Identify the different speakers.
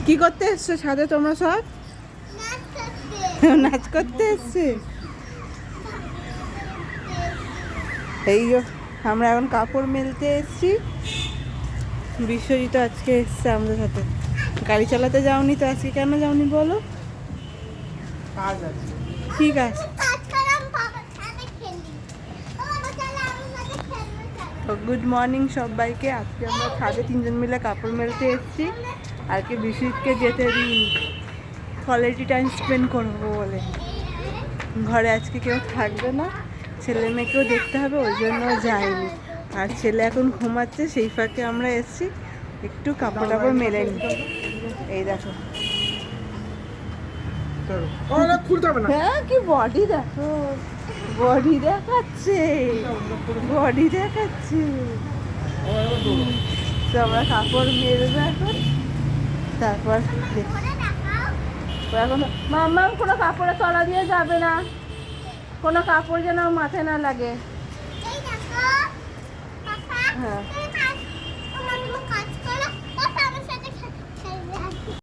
Speaker 1: কি করতে এসছো ছাদে তোমরা সব? নাচ করতে এসছে। এই আমরা এখন কাপড় মেলতে এসছি। বিশ্বজিৎ আজকে এসছে আমাদের সাথে। গাড়ি চালাতে যাওনি তো আজকে? কেন যাওনি বলো? ঠিক আছে। গুড মর্নিং সবাইকে। আজকে আমরা ছাদে 3 জন মিলে কাপড় মেলতে এসেছি। আজকে বিশ্বজিৎকে যেতে দিই, কোয়ালিটি টাইম স্পেন্ড করবো বলে। ঘরে আজকে কেউ থাকবে না, ছেলে মেয়েকেও দেখতে হবে, ওই জন্য যাইনি। আর ছেলে এখন ঘুমাচ্ছে, সেই ফাঁকে আমরা এসেছি একটু কাপড় টাপড় মেলে নিই। এই দেখো, হ্যাঁ কি বডি দেখো, বডি দেখাচ্ছে, বডি দেখাচ্ছে। তো আমরা কাপড় মেলবো এখন, তারপর এখন মাম্মা কোনো কাপড়ে তলা দিয়ে যাবে না, কোনো কাপড় যেন মাথায় না লাগে। হ্যাঁ